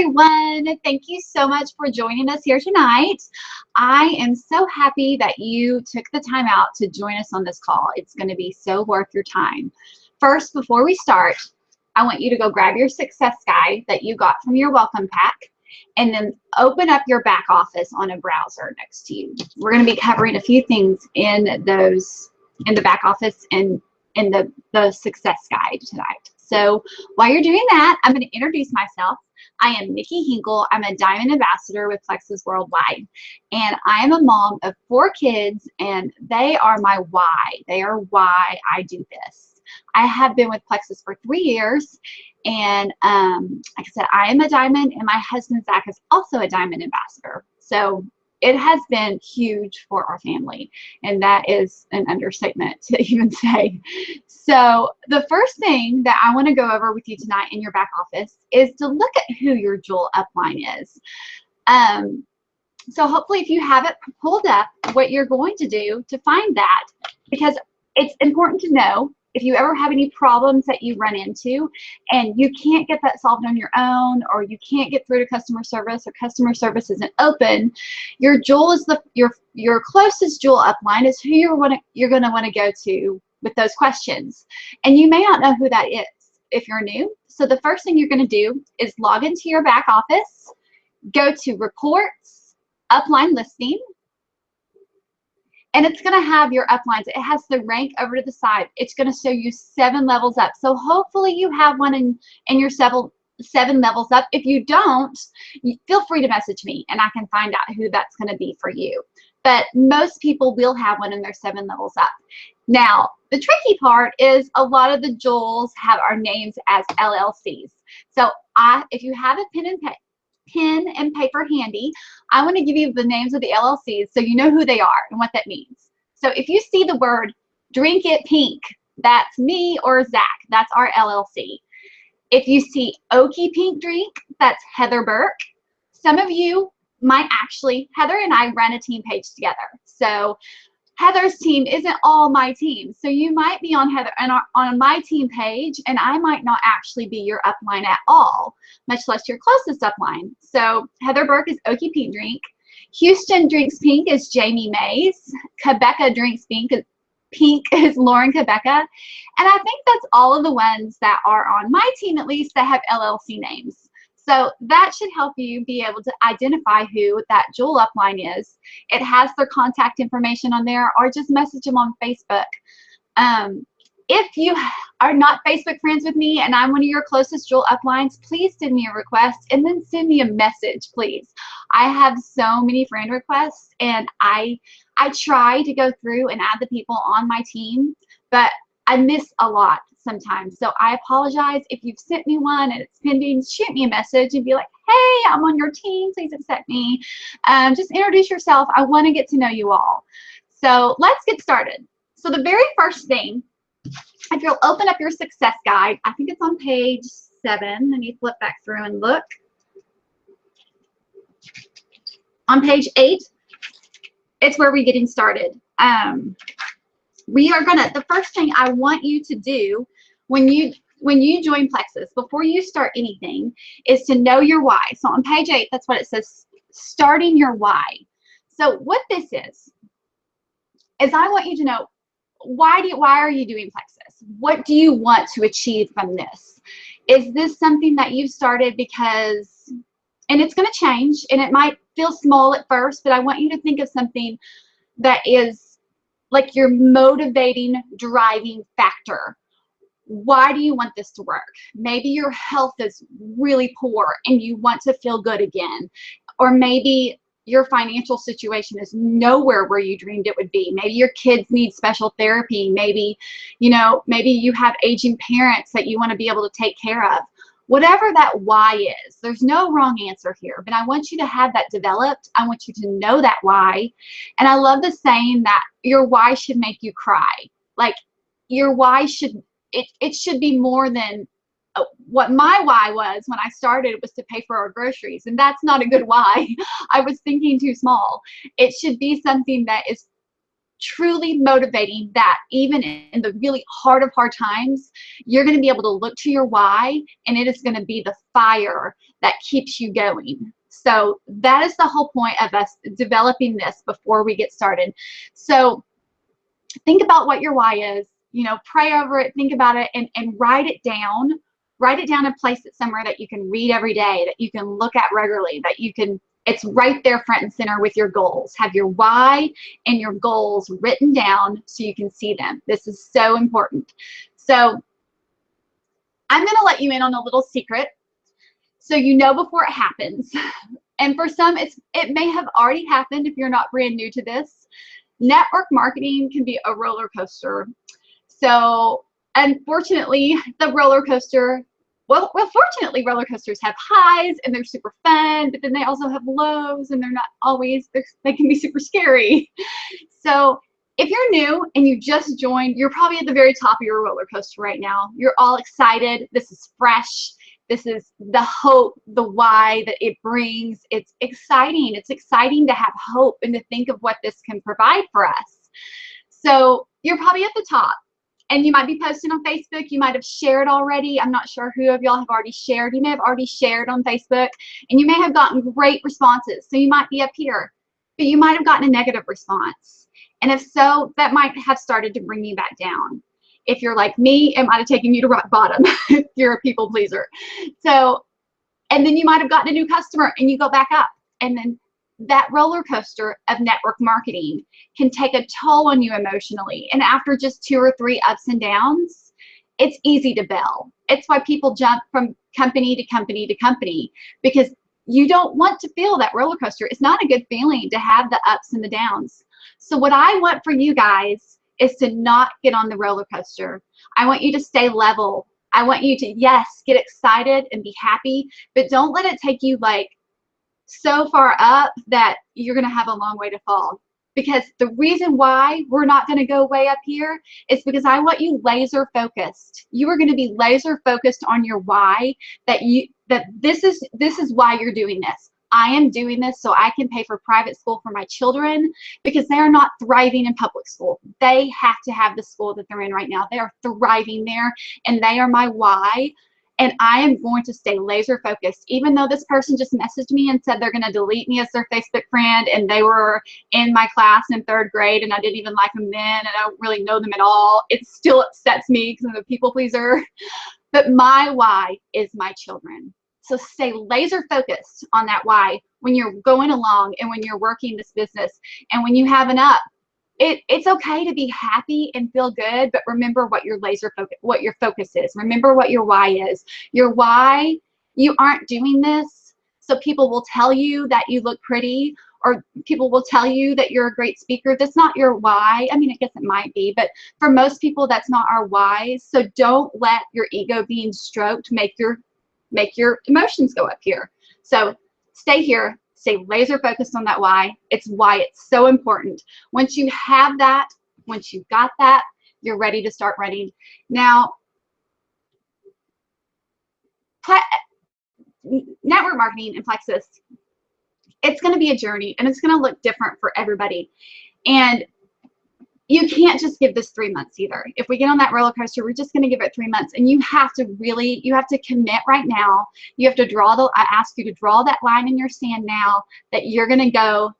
everyone. Thank you so much for joining us here tonight. I am so happy that you took the time out to join us on this call. It's going to be so worth your time. First, before we start, I want you to go grab your success guide that you got from your welcome pack and then open up your back office on a browser next to you. We're going to be covering a few things in the back office and in the success guide tonight. So while you're doing that, I'm going to introduce myself. I am Nikki Hinkle. I'm a Diamond Ambassador with Plexus Worldwide, and I am a mom of 4 kids, and they are my why. They are why I do this. I have been with Plexus for 3 years, and like I said, I am a Diamond, and my husband, Zach, is also a Diamond Ambassador. So it has been huge for our family, and that is an understatement to even say. So the first thing that I want to go over with you tonight in your back office is to look at who your Jewel upline is. So hopefully if you have it pulled up, what you're going to do to find that, because it's important to know if you ever have any problems that you run into and you can't get that solved on your own, or you can't get through to customer service, or customer service isn't open, your Jewel is your closest Jewel upline is who you're going to want to go to with those questions. And you may not know who that is if you're new. So the first thing you're going to do is log into your back office, go to Reports, Upline Listing, and it's going to have your uplines. It has the rank over to the side. It's going to show you 7 levels up. So hopefully you have one in your 7 levels up. If you don't, feel free to message me and I can find out who that's going to be for you. But most people will have one in their 7 levels up. Now, the tricky part is a lot of the Jewels have our names as LLCs. So if you have a pen and paper handy, I want to give you the names of the LLCs so you know who they are and what that means. So if you see the word Drink It Pink, that's me or Zach. That's our LLC. If you see Okie Pink Drink, that's Heather Burke. Some of you might actually, Heather and I run a team page together. So Heather's team isn't all my team. So you might be on Heather and on my team page, and I might not actually be your upline at all, much less your closest upline. So Heather Burke is Okie Pink Drink. Houston Drinks Pink is Jamie Mays. Quebeca Drinks Pink is Lauren Quebeca. And I think that's all of the ones that are on my team, at least, that have LLC names. So that should help you be able to identify who that Jewel upline is. It has their contact information on there, or just message them on Facebook. If you are not Facebook friends with me and I'm one of your closest Jewel uplines, please send me a request and then send me a message, please. I have so many friend requests, and I try to go through and add the people on my team, but I miss a lot sometimes. So I apologize if you've sent me one and it's pending. Shoot me a message and be like, hey, I'm on your team, please accept me. Just introduce yourself. I want to get to know you all. So let's get started. So the very first thing, if you'll open up your success guide, I think it's on page 7. Let me flip back through and look. On page 8, it's where we're getting started. The first thing I want you to do when you join Plexus, before you start anything, is to know your why. So on page 8, that's what it says, starting your why. So what this is I want you to know, why are you doing Plexus? What do you want to achieve from this? Is this something that you've started because, and it's going to change, and it might feel small at first, but I want you to think of something that is like your motivating, driving factor. Why do you want this to work? Maybe your health is really poor and you want to feel good again. Or maybe your financial situation is nowhere where you dreamed it would be. Maybe your kids need special therapy. Maybe you have aging parents that you want to be able to take care of. Whatever that why is, there's no wrong answer here, but I want you to have that developed. I want you to know that why. And I love the saying that your why should make you cry. Like, your why should be more than what my why was when I started, was to pay for our groceries. And that's not a good why. I was thinking too small. It should be something that is truly motivating that even in the really hard of hard times, you're going to be able to look to your why, and it is going to be the fire that keeps you going. So that is the whole point of us developing this before we get started. So think about what your why is, you know, pray over it, think about it, and write it down. Write it down and place it somewhere that you can read every day, that you can look at regularly, that you can, it's right there front and center with your goals. Have your why and your goals written down so you can see them. This is so important. So I'm going to let you in on a little secret so you know before it happens. And for some, it may have already happened if you're not brand new to this. Network marketing can be a roller coaster. So unfortunately, the roller coaster, well, fortunately, roller coasters have highs and they're super fun, but then they also have lows and they're not always, they can be super scary. So if you're new and you just joined, you're probably at the very top of your roller coaster right now. You're all excited. This is fresh. This is the hope, the why that it brings. It's exciting. It's exciting to have hope and to think of what this can provide for us. So you're probably at the top. And you might be posting on Facebook. You might have shared already. I'm not sure who of y'all have already shared. You may have already shared on Facebook, and you may have gotten great responses. So you might be up here, but you might have gotten a negative response. And if so, that might have started to bring you back down. If you're like me, it might have taken you to rock bottom if you're a people pleaser. So, and then you might have gotten a new customer and you go back up. And then that roller coaster of network marketing can take a toll on you emotionally. And after just 2 or 3 ups and downs, it's easy to bail. It's why people jump from company to company to company, because you don't want to feel that roller coaster. It's not a good feeling to have the ups and the downs. So what I want for you guys is to not get on the roller coaster. I want you to stay level. I want you to, yes, get excited and be happy, but don't let it take you like so far up that you're going to have a long way to fall. Because the reason why we're not going to go way up here is because I want you laser focused. You are going to be laser focused on your why, that this is why you're doing this. I am doing this so I can pay for private school for my children because they are not thriving in public school. They have to have the school that they're in right now. They are thriving there, and they are my why. And I am going to stay laser focused, even though this person just messaged me and said they're going to delete me as their Facebook friend, and they were in my class in 3rd grade and I didn't even like them then and I don't really know them at all. It still upsets me because I'm a people pleaser. But my why is my children. So stay laser focused on that why when you're going along and when you're working this business and when you have an up. It's okay to be happy and feel good, but remember what your what your focus is. Remember what your why is. Your why, you aren't doing this so people will tell you that you look pretty, or people will tell you that you're a great speaker. That's not your why. I mean, I guess it might be, but for most people, that's not our whys. So don't let your ego being stroked make your emotions go up here. So stay here. Stay laser focused on that why. It's why it's so important. Once you have that, once you've got that, you're ready to start running. Now, network marketing in Plexus, it's going to be a journey, and it's going to look different for everybody. And you can't just give this 3 months either. If we get on that roller coaster, we're just going to give it 3 months. And you have to commit right now. You have to I ask you to draw that line in your sand now that you're going to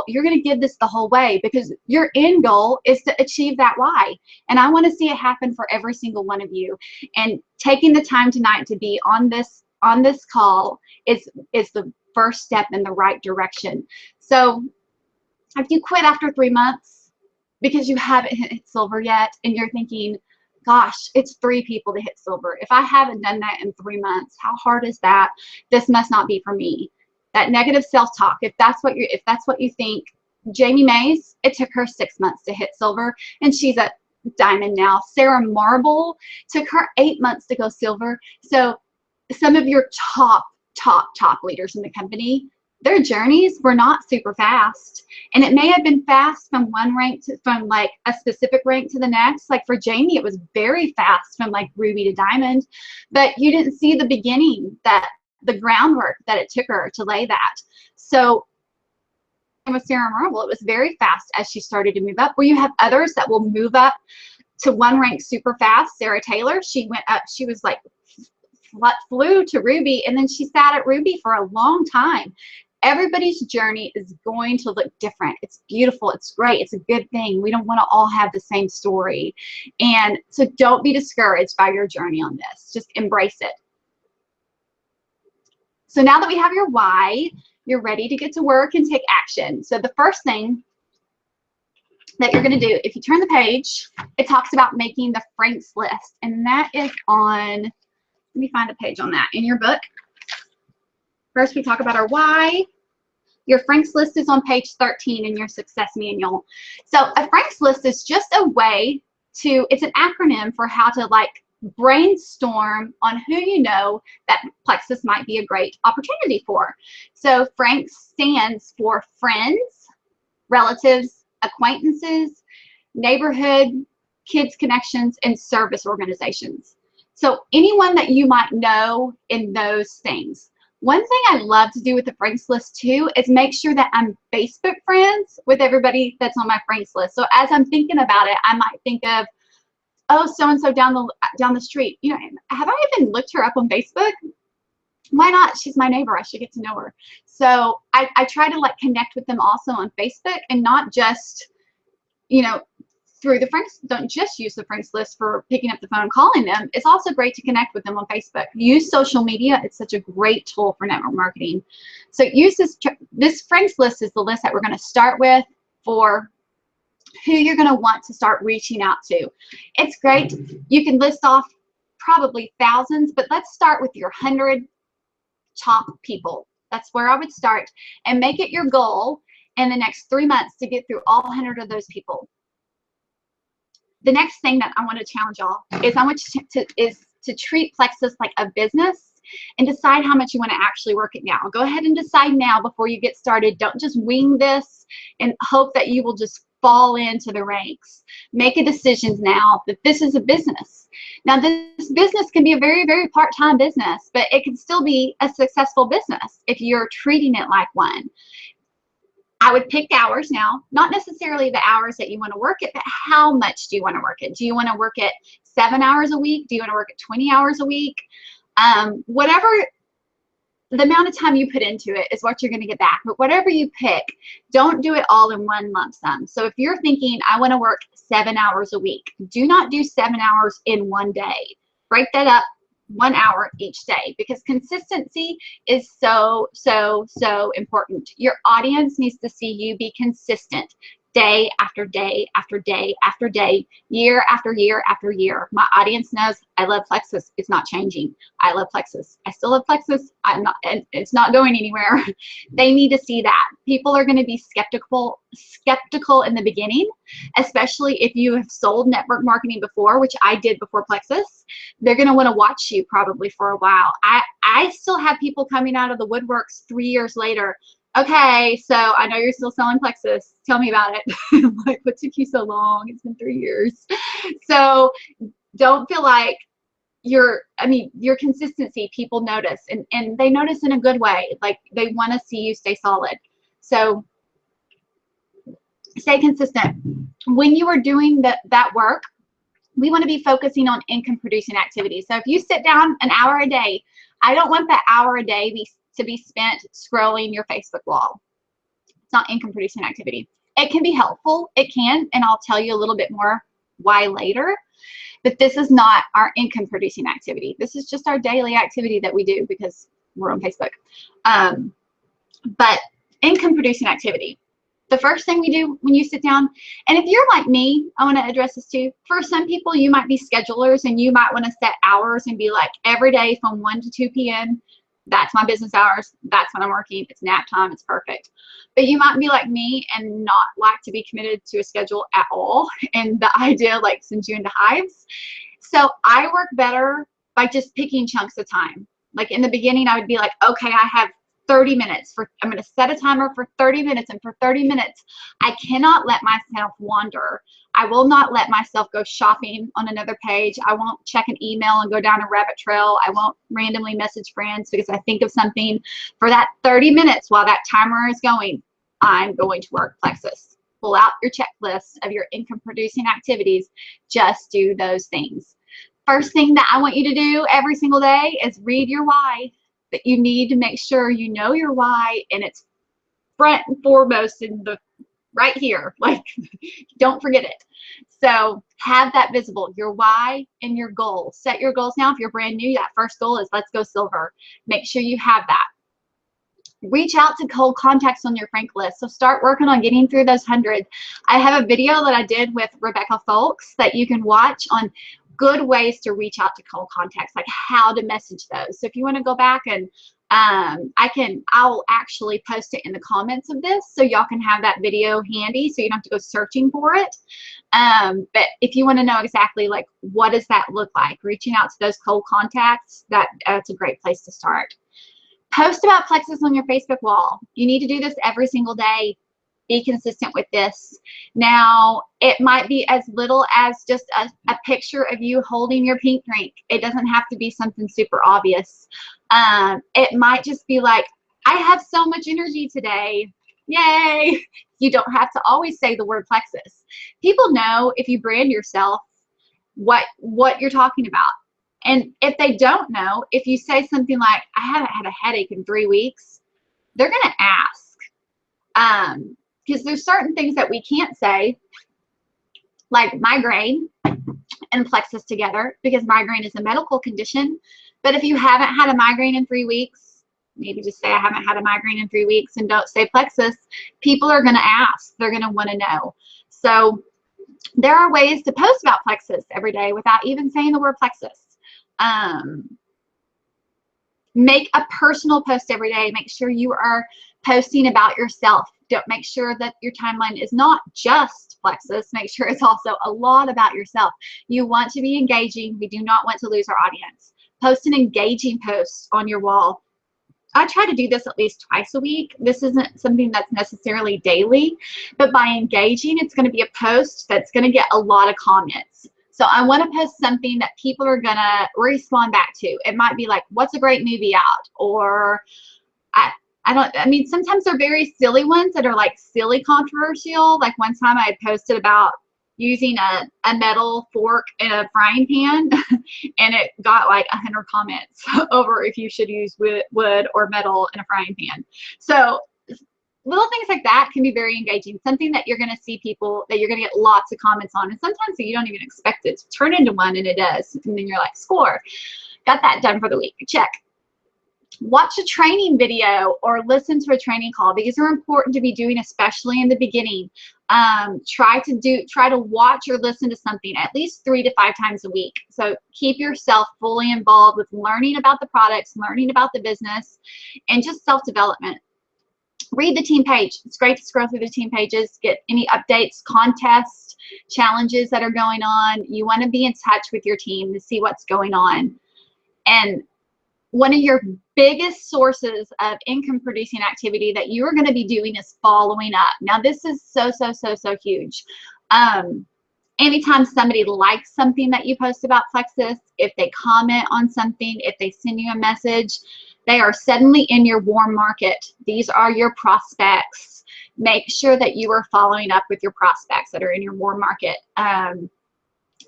you're going to give this the whole way, because your end goal is to achieve that why. And I want to see it happen for every single one of you. And taking the time tonight to be on this call is the first step in the right direction. So if you quit after 3 months, because you haven't hit silver yet, and you're thinking, gosh, it's 3 people to hit silver. If I haven't done that in 3 months, how hard is that? This must not be for me. That negative self-talk, if that's what you think, Jamie Mays, it took her 6 months to hit silver, and she's at diamond now. Sarah Marble took her 8 months to go silver. So some of your top leaders in the company, their journeys were not super fast, and it may have been fast from one rank from like a specific rank to the next. Like for Jamie, it was very fast from like ruby to diamond, but you didn't see the beginning, that the groundwork that it took her to lay that. So with Sarah Marble. It was very fast as she started to move up, where you have others that will move up to one rank super fast. Sarah Taylor, she went up, she was like, flew to Ruby, and then she sat at Ruby for a long time. Everybody's journey is going to look different. It's beautiful. It's great. It's a good thing. We don't want to all have the same story. And so don't be discouraged by your journey on this. Just embrace it. So now that we have your why, you're ready to get to work and take action. So the first thing that you're going to do, if you turn the page, it talks about making the Frank's list. And that is on, let me find the page on that in your book. First, we talk about our why. Your Frank's list is on page 13 in your success manual. So a Frank's list is just a way to, it's an acronym for how to like brainstorm on who you know that Plexus might be a great opportunity for. So Frank's stands for friends, relatives, acquaintances, neighborhood, kids connections, and service organizations. So anyone that you might know in those things. One thing I love to do with the Frank's list too is make sure that I'm Facebook friends with everybody that's on my Frank's list. So as I'm thinking about it, I might think of, oh, so-and-so down the street. You know, have I even looked her up on Facebook? Why not? She's my neighbor. I should get to know her. So I try to like connect with them also on Facebook, and not just, you know, through the Frank's. Don't just use the Frank's list for picking up the phone and calling them. It's also great to connect with them on Facebook. Use social media. It's such a great tool for network marketing. So use this Frank's list is the list that we're going to start with for who you're going to want to start reaching out to. It's great. You can list off probably thousands, but let's start with your 100 top people. That's where I would start, and make it your goal in the next 3 months to get through all 100 of those people. The next thing that I want to challenge y'all is I want you to treat Plexus like a business, and decide how much you want to actually work it now. Go ahead and decide now before you get started. Don't just wing this and hope that you will just fall into the ranks. Make a decision now that this is a business. Now, this business can be a very, very part-time business, but it can still be a successful business if you're treating it like one. I would pick hours now, not necessarily the hours that you want to work it, but how much do you want to work it? Do you want to work it 7 hours a week? Do you want to work it 20 hours a week? Whatever the amount of time you put into it is what you're going to get back. But whatever you pick, don't do it all in one lump sum. So if you're thinking, I want to work 7 hours a week, do not do 7 hours in one day. Break that up 1 hour each day, because consistency is so, so, so important. Your audience needs to see you be consistent day after day after day after day, year after year after year. My audience knows I love Plexus. It's not changing. I love Plexus. I still love Plexus. I'm not, and it's not going anywhere. They need to see that. People are going to be skeptical in the beginning, especially if you have sold network marketing before, which I did before Plexus. They're going to want to watch you probably for a while. I still have people coming out of the woodworks 3 years later. Okay, so I know you're still selling Plexus. Tell me about it. I'm like, what took you so long? It's been 3 years. So don't feel like your consistency, people notice, and they notice in a good way. Like, they want to see you stay solid. So stay consistent. When you are doing that work, we want to be focusing on income producing activities. So if you sit down an hour a day, I don't want that hour a day to be spent scrolling your Facebook wall. It's not income producing activity. It can be helpful, it can, and I'll tell you a little bit more why later, but this is not our income producing activity. This is just our daily activity that we do because we're on Facebook. But income producing activity, the first thing we do when you sit down, and if you're like me, I want to address this too. For some people, you might be schedulers and you might want to set hours and be like, every day from 1 to 2 p.m., that's my business hours. That's when I'm working. It's nap time. It's perfect. But you might be like me and not like to be committed to a schedule at all. And the idea like sends you into hives. So I work better by just picking chunks of time. Like in the beginning, I would be like, okay, I have 30 minutes. I'm going to set a timer for 30 minutes. And for 30 minutes, I cannot let myself wander. I will not let myself go shopping on another page. I won't check an email and go down a rabbit trail. I won't randomly message friends because I think of something. For that 30 minutes while that timer is going, I'm going to work Plexus. Pull out your checklist of your income producing activities. Just do those things. First thing that I want you to do every single day is read your why. But you need to make sure you know your why, and it's front and foremost in the right here. Like, don't forget it. So have that visible, your why and your goal. Set your goals now. If you're brand new, that first goal is let's go silver. Make sure you have that. Reach out to cold contacts on your Frank list. So start working on getting through those 100. I have a video that I did with Rebecca Folks that you can watch on good ways to reach out to cold contacts, like how to message those. So if you want to go back and I'll actually post it in the comments of this so y'all can have that video handy so you don't have to go searching for it. But if you want to know exactly like what does that look like, reaching out to those cold contacts, that's a great place to start. Post about Plexus on your Facebook wall. You need to do this every single day. Be consistent with this. Now, it might be as little as just a picture of you holding your pink drink. It doesn't have to be something super obvious. It might just be like, I have so much energy today. Yay. You don't have to always say the word Plexus. People know if you brand yourself what you're talking about. And if they don't know, if you say something like, I haven't had a headache in 3 weeks, they're going to ask. Because there's certain things that we can't say, like migraine and Plexus together, because migraine is a medical condition. But if you haven't had a migraine in 3 weeks, maybe just say I haven't had a migraine in 3 weeks and don't say Plexus. People are going to ask. They're going to want to know. So there are ways to post about Plexus every day without even saying the word Plexus. Make a personal post every day. Make sure you are posting about yourself. Don't make sure that your timeline is not just Plexus. Make sure it's also a lot about yourself. You want to be engaging. We do not want to lose our audience. Post an engaging post on your wall. I try to do this at least twice a week. This isn't something that's necessarily daily, but by engaging, it's going to be a post that's going to get a lot of comments. So I want to post something that people are going to respond back to. It might be like, what's a great movie out? Or I mean, sometimes they're very silly ones that are like silly controversial. Like one time I posted about using a metal fork in a frying pan and it got like 100 comments over if you should use wood or metal in a frying pan. So little things like that can be very engaging. Something that you're going to see people, that you're going to get lots of comments on. And sometimes you don't even expect it to turn into one, and it does. And then you're like, score. Got that done for the week. Check. Watch a training video or listen to a training call. These are important to be doing, especially in the beginning. Try to watch or listen to something at least 3 to 5 times a week. So keep yourself fully involved with learning about the products, learning about the business, and just self-development. Read the team page. It's great to scroll through the team pages, get any updates, contests, challenges that are going on. You want to be in touch with your team to see what's going on. And one of your biggest sources of income producing activity that you are going to be doing is following up. Now, this is so huge. Anytime somebody likes something that you post about Plexus, if they comment on something, if they send you a message, they are suddenly in your warm market. These are your prospects. Make sure that you are following up with your prospects that are in your warm market.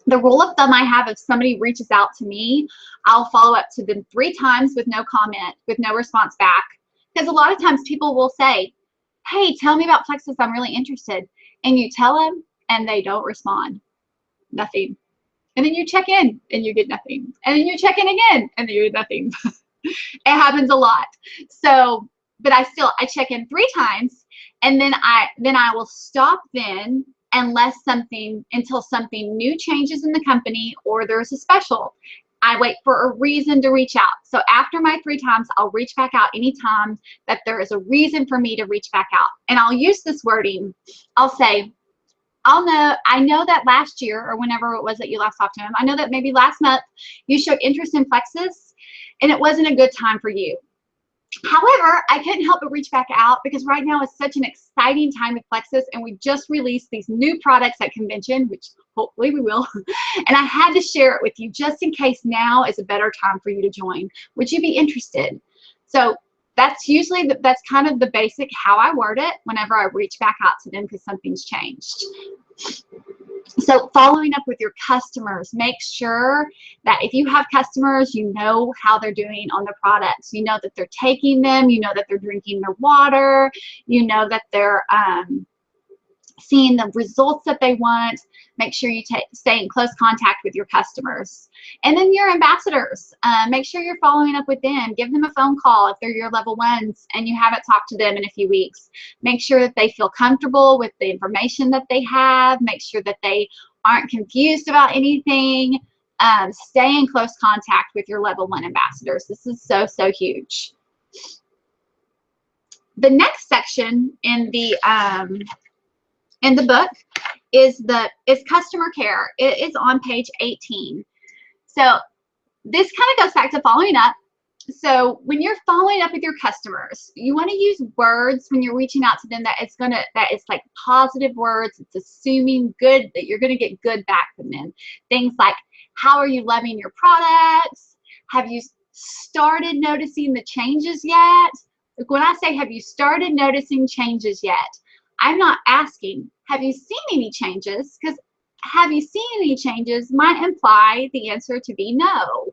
The rule of thumb I have, if somebody reaches out to me, I'll follow up to them 3 times with no comment, with no response back. Because a lot of times people will say, hey, tell me about Plexus, I'm really interested. And you tell them and they don't respond. Nothing. And then you check in and you get nothing. And then you check in again and you get nothing. It happens a lot. So, but I check in 3 times, and then I will stop then until something new changes in the company or there's a special. I wait for a reason to reach out. So after my 3 times, I'll reach back out anytime that there is a reason for me to reach back out. And I'll use this wording. I'll say, I know that last year, or whenever it was that you last talked to him, I know that maybe last month you showed interest in Plexus and it wasn't a good time for you. However, I couldn't help but reach back out because right now is such an exciting time with Plexus, and we just released these new products at convention, which hopefully we will. And I had to share it with you just in case now is a better time for you to join. Would you be interested? So that's usually, that's kind of the basic how I word it whenever I reach back out to them because something's changed. So following up with your customers, make sure that if you have customers, you know how they're doing on the products. You know that they're taking them. You know that they're drinking their water. You know that they're seeing the results that they want. Make sure you stay in close contact with your customers. And then your ambassadors, make sure you're following up with them. Give them a phone call if they're your level 1s and you haven't talked to them in a few weeks. Make sure that they feel comfortable with the information that they have. Make sure that they aren't confused about anything. Stay in close contact with your level 1 ambassadors. This is so, so huge. The next section in the book is customer care. It is on page 18. So this kind of goes back to following up. So when you're following up with your customers, you want to use words when you're reaching out to them that it's like positive words. It's assuming good, that you're going to get good back from them. Things like, how are you loving your products? Have you started noticing the changes yet? Like when I say, have you started noticing changes yet? I'm not asking, have you seen any changes? Because have you seen any changes might imply the answer to be no.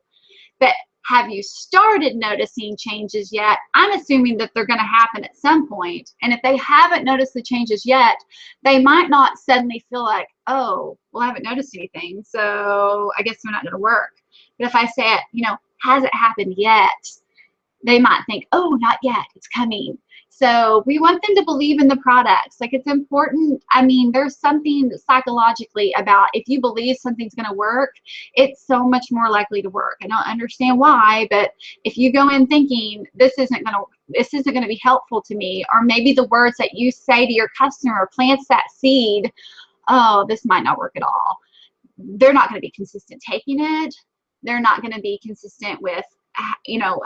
But have you started noticing changes yet? I'm assuming that they're going to happen at some point. And if they haven't noticed the changes yet, they might not suddenly feel like, oh, well, I haven't noticed anything, so I guess they're not going to work. But if I say, has it happened yet? They might think, oh, not yet, it's coming. So we want them to believe in the products. Like, it's important. I mean, there's something psychologically about if you believe something's going to work, it's so much more likely to work. I don't understand why, but if you go in thinking this isn't going to be helpful to me, or maybe the words that you say to your customer plants that seed, oh, this might not work at all. They're not going to be consistent taking it. They're not going to be consistent with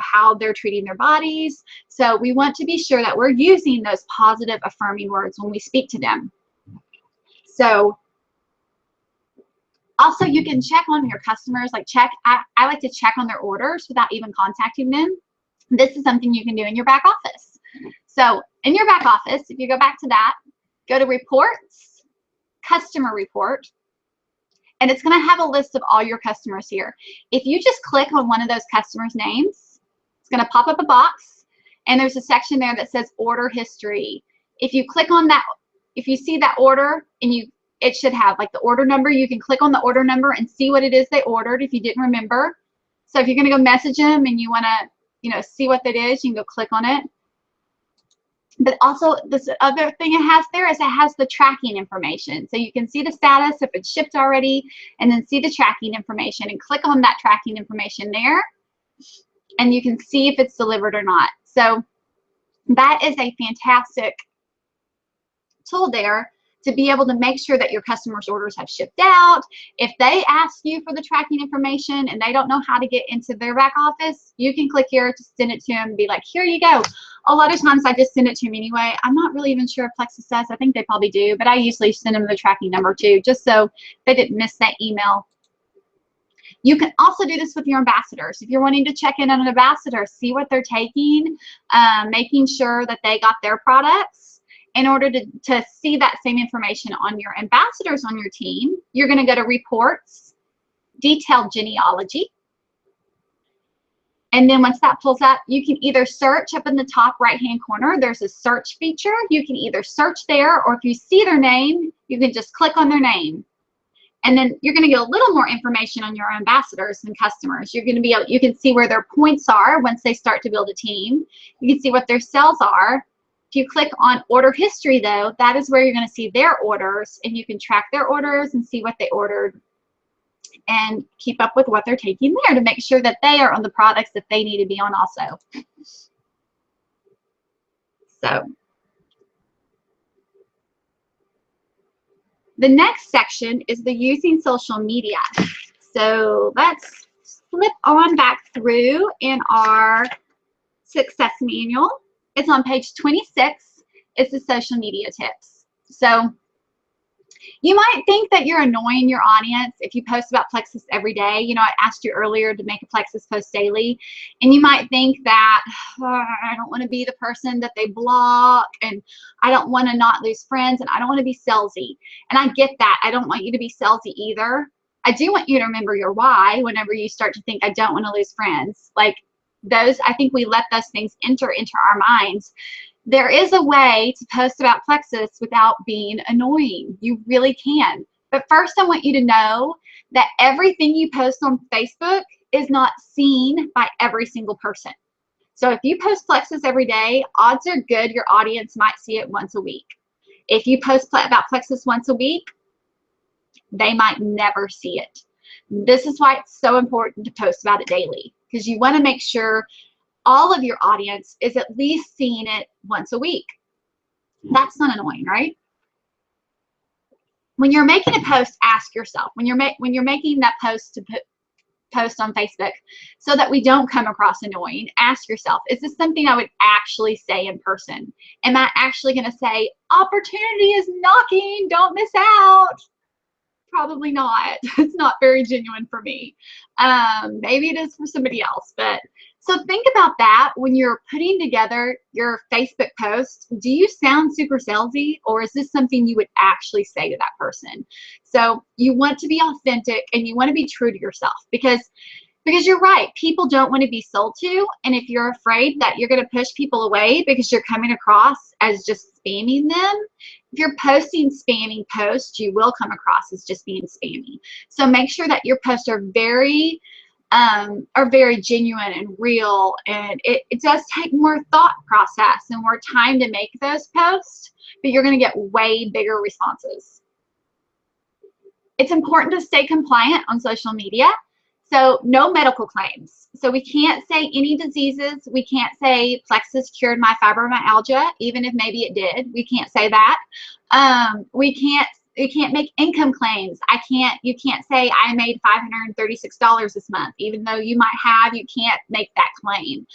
how they're treating their bodies. So we want to be sure that we're using those positive affirming words when we speak to them. So also you can check on your customers, I like to check on their orders without even contacting them. This is something you can do in your back office. So in your back office, if you go back to that, go to reports, customer report, and it's going to have a list of all your customers here. If you just click on one of those customers' names, it's going to pop up a box, and there's a section there that says order history. If you click on that, if you see that order, and it should have like the order number, you can click on the order number and see what it is they ordered if you didn't remember. So if you're going to go message them and you want to, see what that is, you can go click on it. But also, this other thing it has there is it has the tracking information. So you can see the status if it's shipped already, and then see the tracking information and click on that tracking information there, and you can see if it's delivered or not. So that is a fantastic tool there to be able to make sure that your customers' orders have shipped out. If they ask you for the tracking information and they don't know how to get into their back office, you can click here to send it to them and be like, here you go. A lot of times I just send it to them anyway. I'm not really even sure if Plexus does. I think they probably do, but I usually send them the tracking number too, just so they didn't miss that email. You can also do this with your ambassadors. If you're wanting to check in on an ambassador, see what they're taking, making sure that they got their products. In order to see that same information on your ambassadors on your team, you're going to go to Reports, Detailed Genealogy. And then once that pulls up, you can either search up in the top right-hand corner. There's a search feature. You can either search there, or if you see their name, you can just click on their name. And then you're going to get a little more information on your ambassadors and customers. You're going to be able, you can see where their points are once they start to build a team. You can see what their sales are. If you click on order history, though, that is where you're going to see their orders, and you can track their orders and see what they ordered and keep up with what they're taking there to make sure that they are on the products that they need to be on also. So the next section is the using social media. So let's flip on back through in our success manual. It's on page 26. It's the social media tips. So you might think that you're annoying your audience if you post about Plexus every day. I asked you earlier to make a Plexus post daily, and you might think that, oh, don't want to be the person that they block, and I don't want to not lose friends, and I don't want to be salesy. And I get that. I don't want you to be salesy either. I do want you to remember your why whenever you start to think, I don't want to lose friends. Like those, I think we let those things enter into our minds. There is a way to post about Plexus without being annoying. You really can. But first, I want you to know that everything you post on Facebook is not seen by every single person. So if you post Plexus every day, odds are good your audience might see it once a week. If you post about Plexus once a week, they might never see it. This is why it's so important to post about it daily, because you want to make sure all of your audience is at least seeing it once a week. That's not annoying, right? When you're making a post, ask yourself, when you're making that post to post on Facebook, so that we don't come across annoying, ask yourself, is this something I would actually say in person? Am I actually going to say, opportunity is knocking, don't miss out? Probably not. It's not very genuine for me. Maybe it is for somebody else. But so think about that when you're putting together your Facebook post. Do you sound super salesy, or is this something you would actually say to that person? So you want to be authentic and you want to be true to yourself, because you're right. People don't want to be sold to. And if you're afraid that you're going to push people away because you're coming across as just spamming them, if you're posting spamming posts, you will come across as just being spammy. So make sure that your posts are very genuine and real. And it does take more thought process and more time to make those posts, but you're going to get way bigger responses. It's important to stay compliant on social media. So no medical claims. So we can't say any diseases. We can't say Plexus cured my fibromyalgia, even if maybe it did. We can't say that. You can't make income claims. You can't say I made $536 this month, even though you might have. You can't make that claim.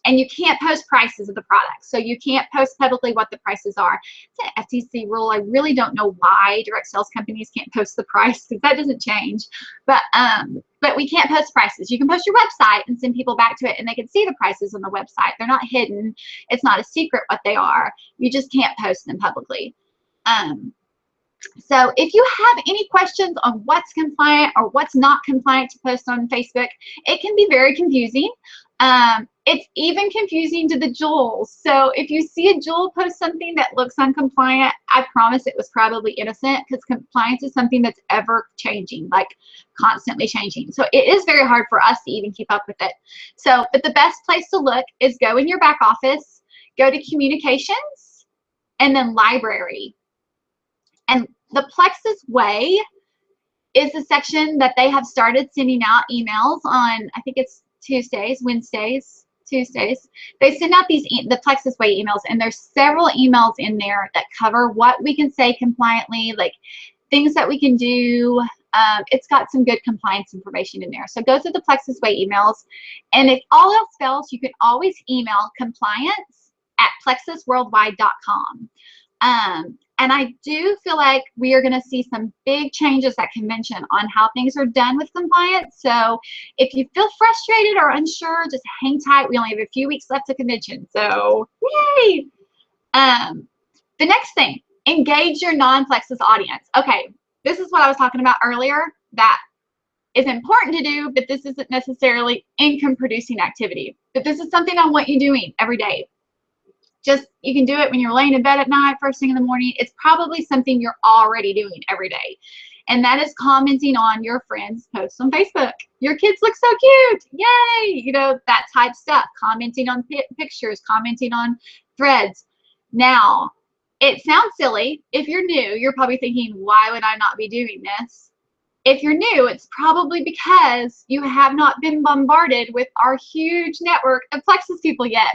And you can't post prices of the products. So you can't post publicly what the prices are. It's an FTC rule. I really don't know why direct sales companies can't post the price, because that doesn't change. But we can't post prices. You can post your website and send people back to it, and they can see the prices on the website. They're not hidden. It's not a secret what they are. You just can't post them publicly. So if you have any questions on what's compliant or what's not compliant to post on Facebook, it can be very confusing. It's even confusing to the Jules. So if you see a Jewel post something that looks uncompliant, I promise it was probably innocent, because compliance is something that's ever changing, like constantly changing. So it is very hard for us to even keep up with it. So, but the best place to look is go in your back office, go to communications, and then library. And the Plexus Way is a section that they have started sending out emails on, I think it's Tuesdays. They send out the Plexus Way emails, and there's several emails in there that cover what we can say compliantly, like things that we can do. It's got some good compliance information in there. So go through the Plexus Way emails, and if all else fails, you can always email compliance@plexusworldwide.com. And I do feel like we are going to see some big changes at convention on how things are done with compliance. So if you feel frustrated or unsure, just hang tight. We only have a few weeks left to convention. So yay! The next thing, engage your non-Plexus audience. Okay, this is what I was talking about earlier. That is important to do, but this isn't necessarily income-producing activity. But this is something I want you doing every day. You can do it when you're laying in bed at night, first thing in the morning. It's probably something you're already doing every day. And that is commenting on your friends' posts on Facebook. Your kids look so cute. Yay! You know, that type stuff. Commenting on pictures, commenting on threads. Now, it sounds silly. If you're new, you're probably thinking, why would I not be doing this? If you're new, it's probably because you have not been bombarded with our huge network of Plexus people yet.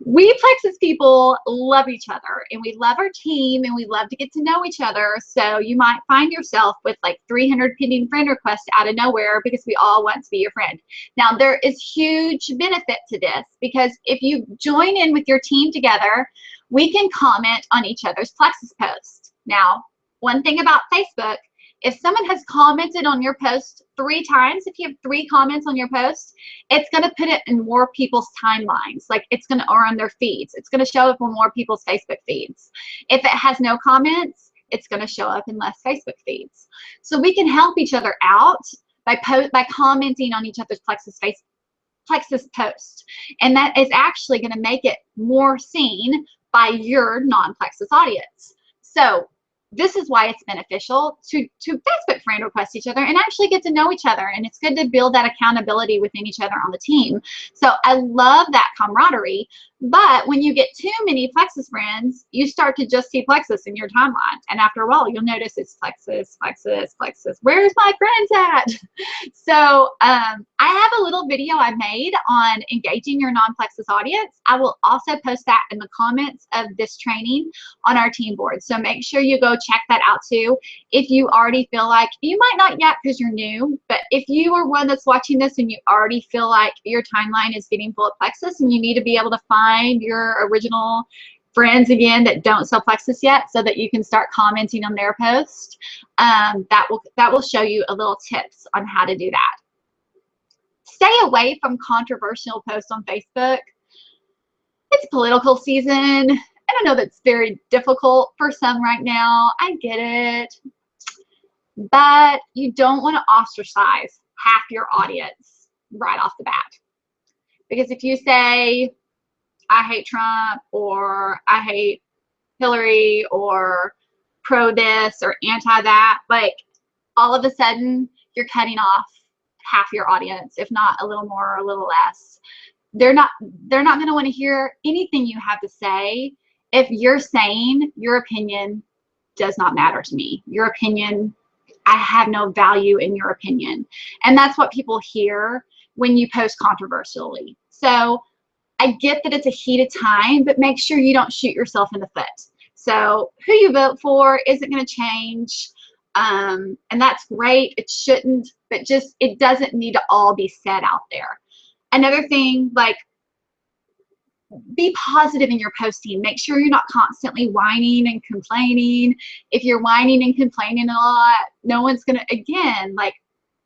We Plexus people love each other, and we love our team, and we love to get to know each other. So you might find yourself with like 300 pending friend requests out of nowhere, because we all want to be your friend. Now, there is huge benefit to this, because if you join in with your team together, we can comment on each other's Plexus posts. Now, one thing about Facebook If someone has commented on your post 3 times, if you have 3 comments on your post, it's going to put it in more people's timelines. Like it's going to, or on their feeds. It's going to show up on more people's Facebook feeds. If it has no comments, it's going to show up in less Facebook feeds. So we can help each other out by commenting on each other's Plexus post. And that is actually going to make it more seen by your non-Plexus audience. So this is why it's beneficial to Facebook friend request each other and actually get to know each other. And it's good to build that accountability within each other on the team. So I love that camaraderie. But when you get too many Plexus friends, you start to just see Plexus in your timeline. And after a while, you'll notice it's Plexus, Plexus, Plexus. Where's my friends at? So I have a little video I made on engaging your non-Plexus audience. I will also post that in the comments of this training on our team board. So make sure you go check that out too. If you already feel like, you might not yet because you're new, but if you are one that's watching this and you already feel like your timeline is getting full of Plexus and you need to be able to find your original friends again that don't sell Plexus yet so that you can start commenting on their post, that will show you a little tips on how to do that. Stay away from controversial posts on Facebook. It's political season. I know that's very difficult for some right now. I get it. But you don't want to ostracize half your audience right off the bat. Because if you say, I hate Trump, or I hate Hillary, or pro this or anti that, like all of a sudden you're cutting off half your audience, if not a little more or a little less. They're not going to want to hear anything you have to say if you're saying your opinion does not matter to me. Your opinion, I have no value in your opinion. And that's what people hear when you post controversially. So I get that it's a heated time, but make sure you don't shoot yourself in the foot. So who you vote for isn't going to change. And that's great. It shouldn't, but just, it doesn't need to all be said out there. Another thing, like, be positive in your posting. Make sure you're not constantly whining and complaining. If you're whining and complaining a lot, no one's going to, again, like,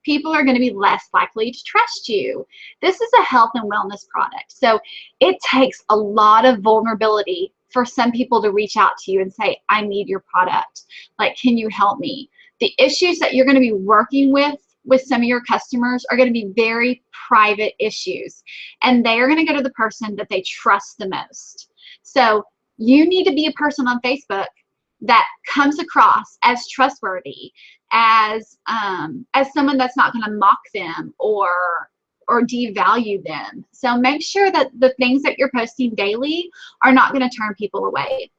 people are going to be less likely to trust you. This is a health and wellness product. So it takes a lot of vulnerability for some people to reach out to you and say, I need your product. Like, can you help me? The issues that you're going to be working with some of your customers are going to be very private issues. And they are going to go to the person that they trust the most. So you need to be a person on Facebook that comes across as trustworthy, as someone that's not going to mock them or devalue them. So make sure that the things that you're posting daily are not going to turn people away.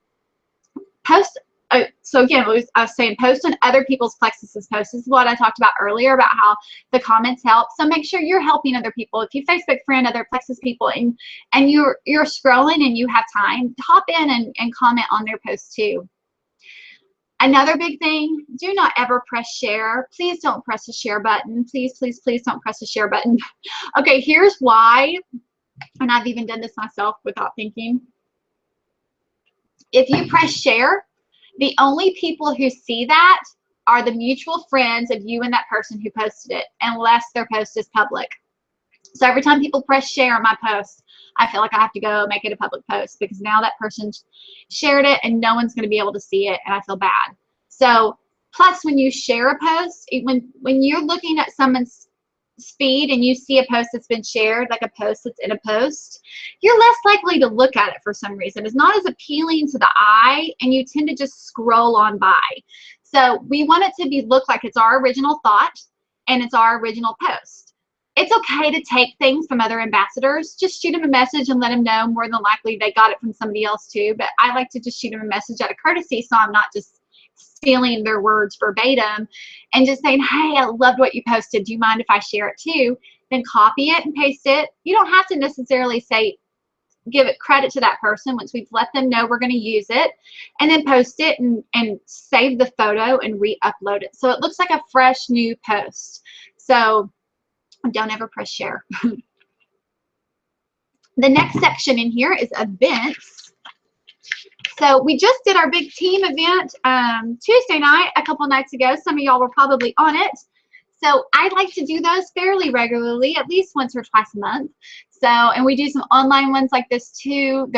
So again, I was saying post on other people's Plexus's posts. This is what I talked about earlier about how the comments help. So make sure you're helping other people. If you Facebook friend other Plexus people and you're scrolling and you have time, hop in and comment on their posts too. Another big thing, do not ever press share. Please don't press the share button. Please, please, please don't press the share button. Okay, here's why, and I've even done this myself without thinking. If you press share, the only people who see that are the mutual friends of you and that person who posted it, unless their post is public. So every time people press share on my post, I feel like I have to go make it a public post because now that person shared it and no one's going to be able to see it, and I feel bad. So plus when you share a post, when you're looking at someone's feed and you see a post that's been shared, like a post that's in a post, you're less likely to look at it for some reason. It's not as appealing to the eye and you tend to just scroll on by. So we want it to look like it's our original thought and it's our original post. It's okay to take things from other ambassadors. Just shoot them a message and let them know. More than likely they got it from somebody else too, but I like to just shoot them a message out of courtesy so I'm not just stealing their words verbatim and just saying, hey, I loved what you posted. Do you mind if I share it too? Then copy it and paste it. You don't have to necessarily say, give it credit to that person once we've let them know we're going to use it, and then post it and save the photo and re-upload it. So it looks like a fresh new post. So don't ever press share. The next section in here is events. So we just did our big team event Tuesday night, a couple nights ago. Some of y'all were probably on it. So I like to do those fairly regularly, at least once or twice a month. So, and we do some online ones like this too.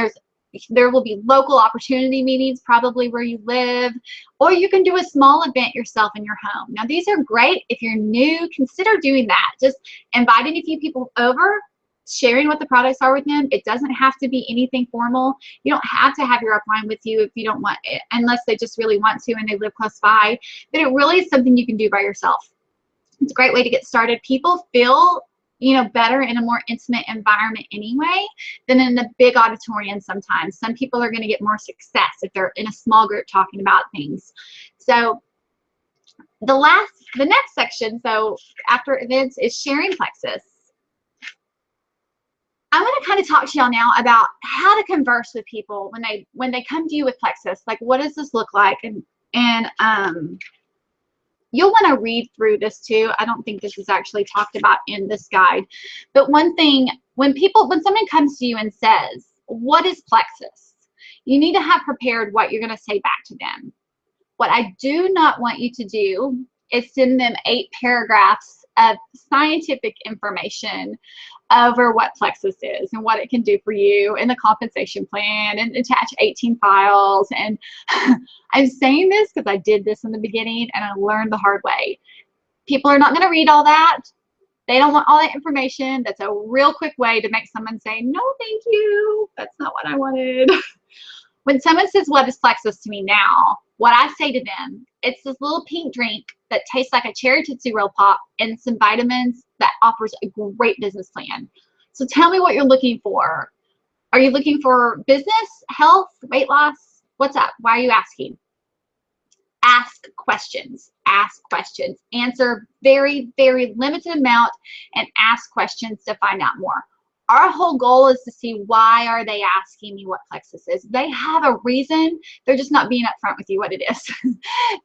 There will be local opportunity meetings probably where you live, or you can do a small event yourself in your home. Now these are great if you're new. Consider doing that. Just inviting a few people over, sharing what the products are with them. It doesn't have to be anything formal. You don't have to have your upline with you if you don't want it, unless they just really want to and they live close by. But it really is something you can do by yourself. It's a great way to get started. People feel, you know, better in a more intimate environment anyway than in a big auditorium sometimes. Some people are going to get more success if they're in a small group talking about things. So the next section, so after events, is sharing Plexus. I'm going to kind of talk to y'all now about how to converse with people when they come to you with Plexus. Like, what does this look like? And you'll want to read through this too. I don't think this is actually talked about in this guide. But one thing, when someone comes to you and says, what is Plexus? You need to have prepared what you're going to say back to them. What I do not want you to do is send them 8 paragraphs of scientific information over what Plexus is and what it can do for you and the compensation plan, and attach 18 files. And I'm saying this because I did this in the beginning and I learned the hard way. People are not going to read all that. They don't want all that information. That's a real quick way to make someone say, no, thank you. That's not what I wanted. When someone says, what is Plexus to me now, what I say to them, it's this little pink drink that tastes like a cherry Tootsie Roll Pop and some vitamins that offers a great business plan. So tell me what you're looking for. Are you looking for business, health, weight loss? What's up? Why are you asking? Ask questions. Ask questions. Answer very, very limited amount and ask questions to find out more. Our whole goal is to see, why are they asking me what Plexus is? They have a reason. They're just not being upfront with you what it is.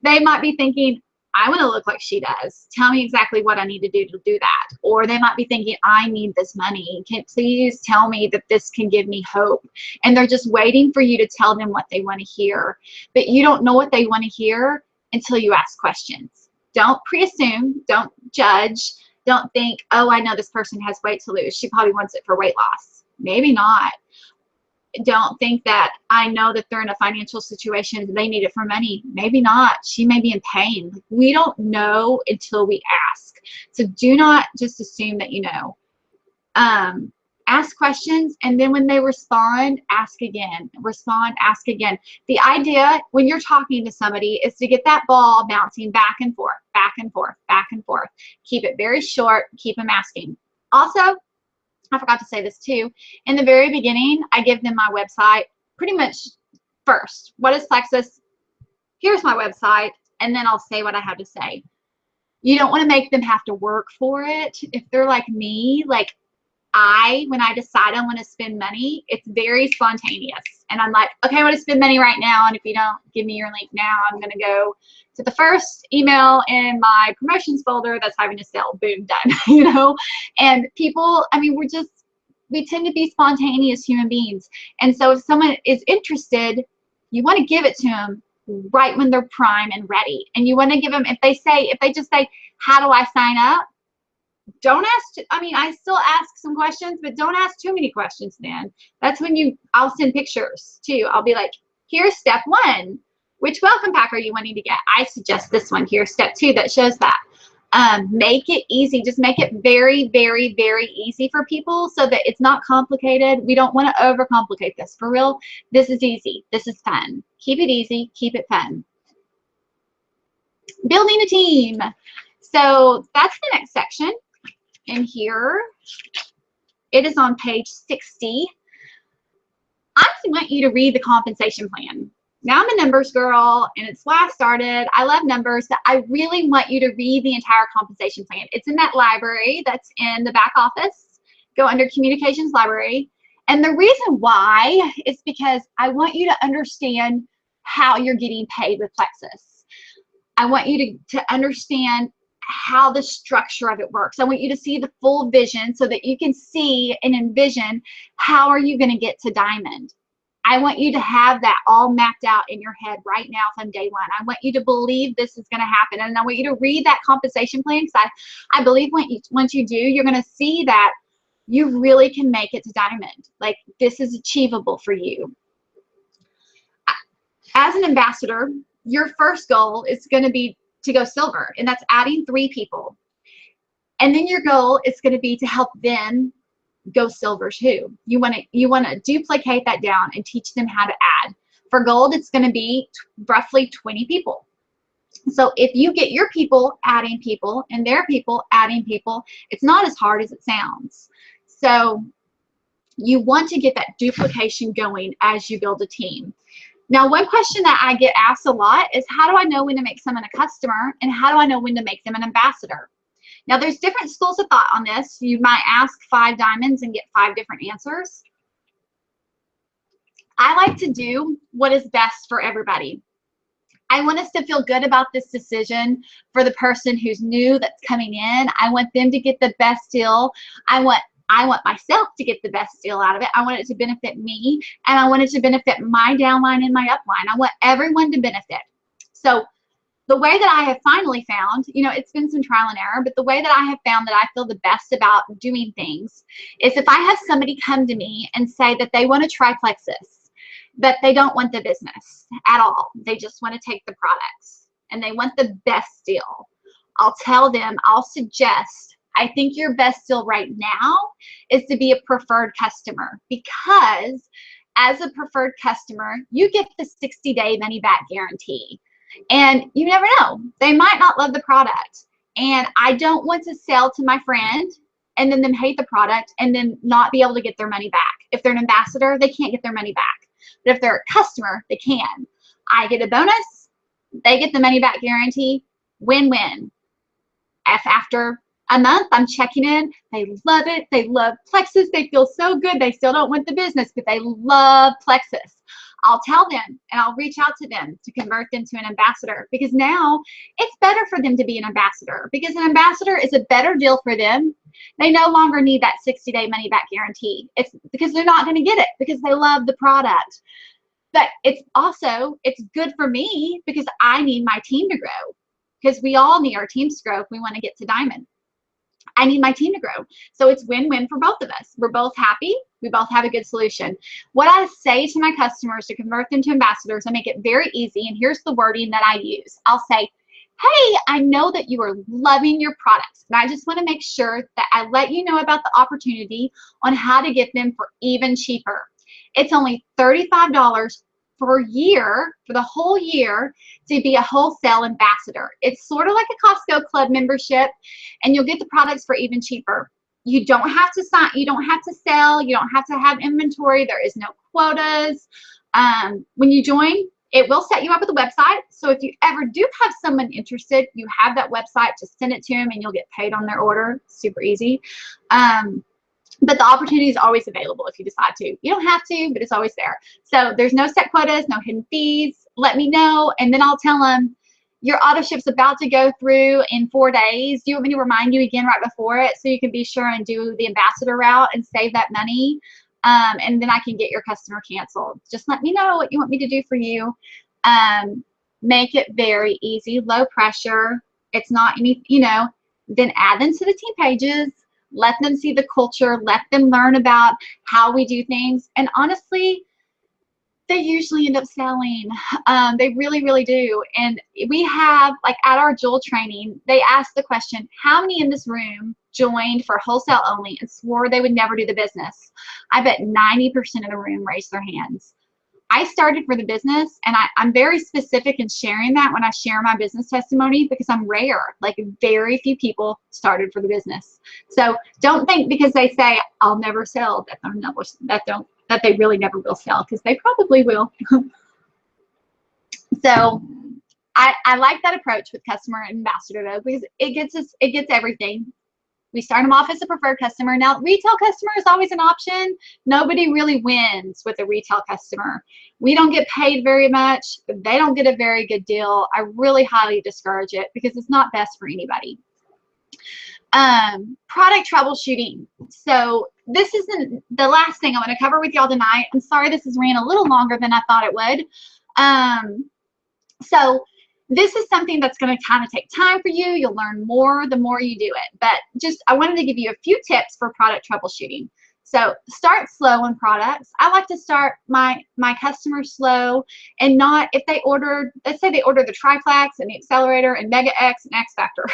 They might be thinking, I want to look like she does. Tell me exactly what I need to do that. Or they might be thinking, I need this money. Please tell me that this can give me hope. And they're just waiting for you to tell them what they want to hear. But you don't know what they want to hear until you ask questions. Don't pre-assume. Don't judge. Don't think, oh, I know this person has weight to lose. She probably wants it for weight loss. Maybe not. Don't think that I know that they're in a financial situation, they need it for money. Maybe not. She may be in pain. We don't know until we ask. So do not just assume that you know. Ask questions, and then when they respond, ask again. Respond, ask again. The idea when you're talking to somebody is to get that ball bouncing back and forth, back and forth, back and forth. Keep it very short. Keep them asking. Also, I forgot to say this too. In the very beginning, I give them my website pretty much first. What is Plexus? Here's my website, and then I'll say what I have to say. You don't want to make them have to work for it. If they're like me, like when I decide I want to spend money, it's very spontaneous. And I'm like, okay, I want to spend money right now. And if you don't give me your link now, I'm going to go to the first email in my promotions folder that's having to sell. Boom, done. You know? And people, I mean, we tend to be spontaneous human beings. And so if someone is interested, you want to give it to them right when they're prime and ready. And you want to give them, if they just say, how do I sign up? Don't ask, I mean, I still ask some questions, but don't ask too many questions then. That's when I'll send pictures too. I'll be like, here's step 1. Which welcome pack are you wanting to get? I suggest this one. Here's step 2 that shows that. Make it easy. Just make it very, very, very easy for people so that it's not complicated. We don't want to overcomplicate this. For real, this is easy. This is fun. Keep it easy. Keep it fun. Building a team. So that's the next section. And here, it is on page 60. I just want you to read the compensation plan. Now I'm a numbers girl, and it's why I started. I love numbers, but I really want you to read the entire compensation plan. It's in that library that's in the back office. Go under Communications Library. And the reason why is because I want you to understand how you're getting paid with Plexus. I want you to understand how the structure of it works. I want you to see the full vision so that you can see and envision how are you going to get to diamond. I want you to have that all mapped out in your head right now from day one. I want you to believe this is going to happen. And I want you to read that compensation plan, because I believe once you do, you're going to see that you really can make it to diamond. Like, this is achievable for you. As an ambassador, your first goal is going to be to go silver, and that's adding 3 people. And then your goal is going to be to help them go silver too. You want to duplicate that down and teach them how to add. For gold, it's going to be roughly 20 people. So if you get your people adding people and their people adding people, it's not as hard as it sounds. So you want to get that duplication going as you build a team. Now, one question that I get asked a lot is, how do I know when to make someone a customer, and how do I know when to make them an ambassador? Now, there's different schools of thought on this. You might ask 5 diamonds and get 5 different answers. I like to do what is best for everybody. I want us to feel good about this decision for the person who's new that's coming in. I want them to get the best deal. I want myself to get the best deal out of it. I want it to benefit me, and I want it to benefit my downline and my upline. I want everyone to benefit. So the way that I have finally found, it's been some trial and error, but the way that I have found that I feel the best about doing things is if I have somebody come to me and say that they want to try Plexus, but they don't want the business at all. They just want to take the products and they want the best deal. I'll tell them, I'll suggest, I think your best deal right now is to be a preferred customer, because as a preferred customer, you get the 60-day money-back guarantee. And you never know. They might not love the product. And I don't want to sell to my friend and then them hate the product and then not be able to get their money back. If they're an ambassador, they can't get their money back. But if they're a customer, they can. I get a bonus. They get the money back guarantee. Win-win. If after a month I'm checking in, they love it. They love Plexus. They feel so good. They still don't want the business, but they love Plexus. I'll tell them and I'll reach out to them to convert them to an ambassador, because now it's better for them to be an ambassador, because an ambassador is a better deal for them. They no longer need that 60-day money back guarantee. It's because they're not going to get it because they love the product. But it's good for me because I need my team to grow, because we all need our teams to grow if we want to get to diamond. I need my team to grow. So it's win-win for both of us. We're both happy. We both have a good solution. What I say to my customers to convert them to ambassadors, I make it very easy. And here's the wording that I use. I'll say, hey, I know that you are loving your products, and I just want to make sure that I let you know about the opportunity on how to get them for even cheaper. It's only $35 per year, for the whole year, to be a wholesale ambassador. It's sort of like a Costco club membership, and you'll get the products for even cheaper. You don't have to sign, you don't have to sell, you don't have to have inventory, there is no quotas. When you join, it will set you up with a website. So if you ever do have someone interested, you have that website, just send it to them and you'll get paid on their order. Super easy. But the opportunity is always available if you decide to. You don't have to, but it's always there. So there's no set quotas, no hidden fees. Let me know, and then I'll tell them, your auto ship's about to go through in 4 days. Do you want me to remind you again right before it so you can be sure and do the ambassador route and save that money? And then I can get your customer canceled. Just let me know what you want me to do for you. Make it very easy, low pressure. It's not any, then add them to the team pages. Let them see the culture. Let them learn about how we do things. And honestly, they usually end up selling. They really, really do. And we have, like at our Jewel training, they asked the question, how many in this room joined for wholesale only and swore they would never do the business? I bet 90% of the room raised their hands. I started for the business, and I'm very specific in sharing that when I share my business testimony, because I'm rare. Like, very few people started for the business. So don't think because they say I'll never sell that they really never will sell, because they probably will. So I like that approach with customer and ambassador, though, because it gets everything. We start them off as a preferred customer. Now, retail customer is always an option. Nobody really wins with a retail customer. We don't get paid very much. They don't get a very good deal. I really highly discourage it because it's not best for anybody. Product troubleshooting. So this isn't the last thing I want to cover with y'all tonight. I'm sorry this has ran a little longer than I thought it would. So this is something that's going to kind of take time for you. You'll learn more the more you do it. But just, I wanted to give you a few tips for product troubleshooting. So start slow on products. I like to start my customers slow and not, if they ordered, let's say they ordered the Triflax and the Accelerator and Mega X and X Factor.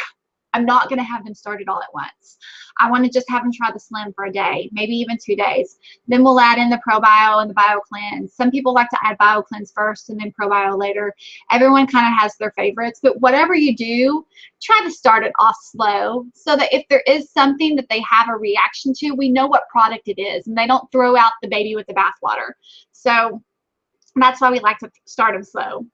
I'm not going to have them started all at once. I want to just have them try the Slim for a day, maybe even 2 days. Then we'll add in the ProBio and the BioCleanse. Some people like to add BioCleanse first and then ProBio later. Everyone kind of has their favorites, but whatever you do, try to start it off slow so that if there is something that they have a reaction to, we know what product it is and they don't throw out the baby with the bathwater. So that's why we like to start them slow.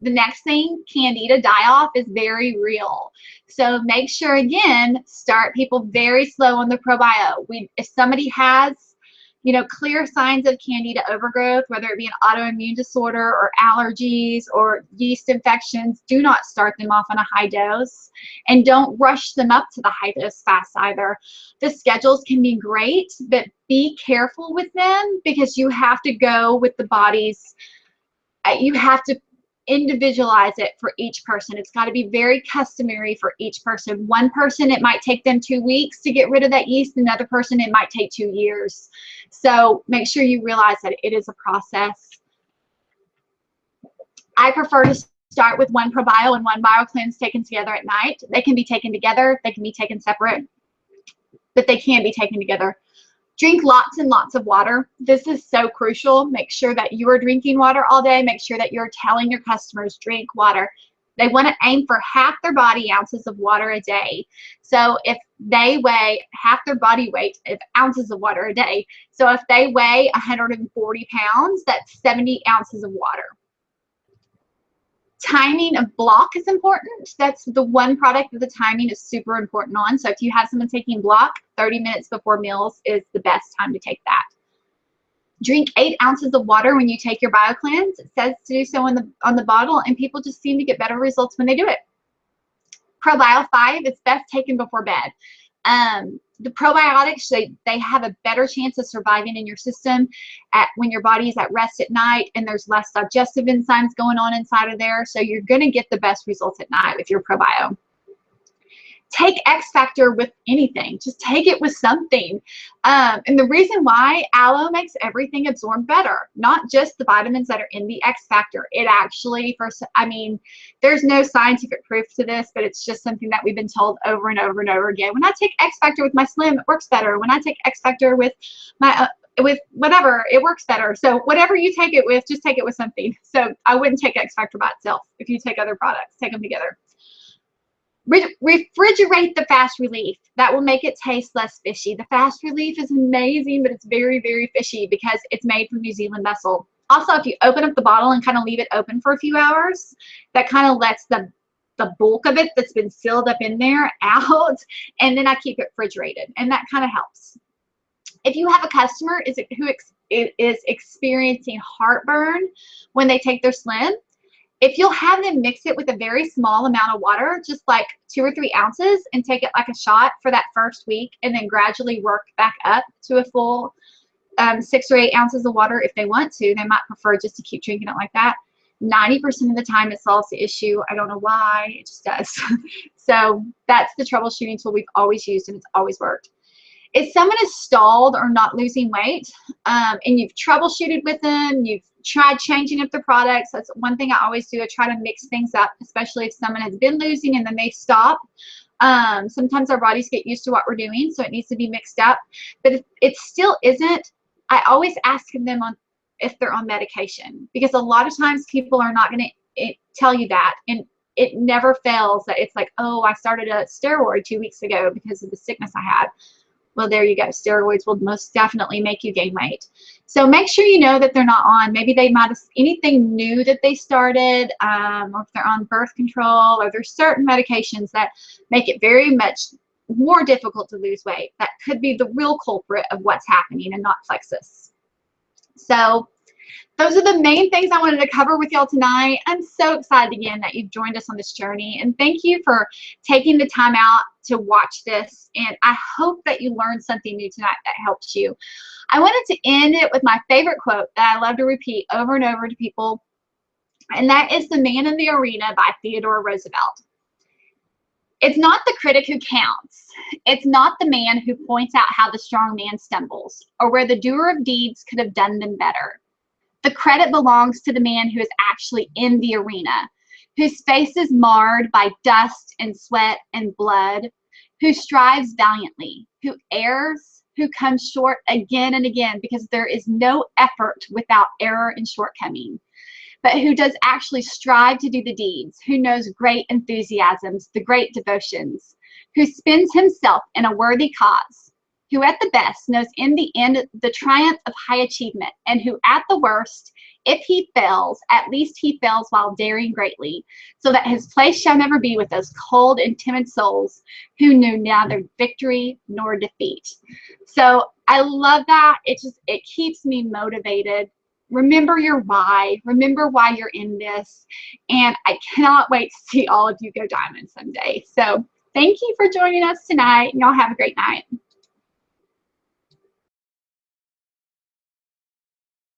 The next thing, Candida die-off, is very real. So make sure, again, start people very slow on the ProBio. If somebody has, you know, clear signs of Candida overgrowth, whether it be an autoimmune disorder or allergies or yeast infections, do not start them off on a high dose. And don't rush them up to the high dose fast either. The schedules can be great, but be careful with them because you have to go with the body's, you have to individualize it for each person. It's got to be very customary for each person. One person, it might take them 2 weeks to get rid of that yeast. Another person, it might take 2 years. So make sure you realize that it is a process. I prefer to start with one ProBio and one BioCleanse taken together at night. They can be taken together. They can be taken separate, but they can be taken together. Drink lots and lots of water. This is so crucial. Make sure that you are drinking water all day. Make sure that you're telling your customers, drink water. They want to aim for half their body ounces of water a day. So if they weigh half their body weight of ounces of water a day, so if they weigh 140 pounds, that's 70 ounces of water. Timing of block is important. That's the one product that the timing is super important on. So if you have someone taking block, 30 minutes before meals is the best time to take that. Drink 8 ounces of water when you take your BioCleanse. It says to do so on the bottle, and people just seem to get better results when they do it. ProBio 5 is best taken before bed. The probiotics, they have a better chance of surviving in your system when your body is at rest at night and there's less digestive enzymes going on inside of there. So you're going to get the best results at night with your ProBio. Take X Factor with anything. Just take it with something. And the reason why, aloe makes everything absorb better, not just the vitamins that are in the X Factor. It actually, I mean, there's no scientific proof to this, but it's just something that we've been told over and over and over again. When I take X Factor with my Slim, it works better. When I take X Factor with my with whatever, it works better. So whatever you take it with, just take it with something. So I wouldn't take X Factor by itself. If you take other products, take them together. Refrigerate the Fast Relief. That will make it taste less fishy. The Fast Relief is amazing, but it's very, very fishy because it's made from New Zealand mussel. Also, if you open up the bottle and kind of leave it open for a few hours, that kind of lets the bulk of it that's been sealed up in there out, and then I keep it refrigerated, and that kind of helps. If you have a customer who is experiencing heartburn when they take their Slim, if you'll have them mix it with a very small amount of water, just like 2 or 3 ounces, and take it like a shot for that first week, and then gradually work back up to a full 6 or 8 ounces of water if they want to. They might prefer just to keep drinking it like that. 90% of the time it solves the issue. I don't know why, it just does. So that's the troubleshooting tool we've always used, and it's always worked. If someone is stalled or not losing weight, and you've troubleshooted with them, you've tried changing up the products, that's one thing I always do. I try to mix things up, especially if someone has been losing and then they stop. Sometimes our bodies get used to what we're doing, so it needs to be mixed up. But if it still isn't, I always ask them if they're on medication, because a lot of times people are not going to tell you that, and it never fails that it's like, oh, I started a steroid 2 weeks ago because of the sickness I had. Well, there you go. Steroids will most definitely make you gain weight. So make sure you know that they're not on. Maybe they might have anything new that they started, or if they're on birth control, or there's certain medications that make it very much more difficult to lose weight. That could be the real culprit of what's happening and not Plexus. So Those are the main things I wanted to cover with y'all tonight. I'm so excited again that you've joined us on this journey, and thank you for taking the time out to watch this, and I hope that you learned something new tonight that helps you. I wanted to end it with my favorite quote that I love to repeat over and over to people, and that is The Man in the Arena by Theodore Roosevelt. It's not the critic who counts. It's not the man who points out how the strong man stumbles or where the doer of deeds could have done them better. The credit belongs to the man who is actually in the arena, whose face is marred by dust and sweat and blood, who strives valiantly, who errs, who comes short again and again, because there is no effort without error and shortcoming, but who does actually strive to do the deeds, who knows great enthusiasms, the great devotions, who spends himself in a worthy cause, who at the best knows in the end the triumph of high achievement, and who at the worst, if he fails, at least he fails while daring greatly, so that his place shall never be with those cold and timid souls who knew neither victory nor defeat. So I love that. It keeps me motivated. Remember your why. Remember why you're in this. And I cannot wait to see all of you go diamond someday. So thank you for joining us tonight, and y'all have a great night.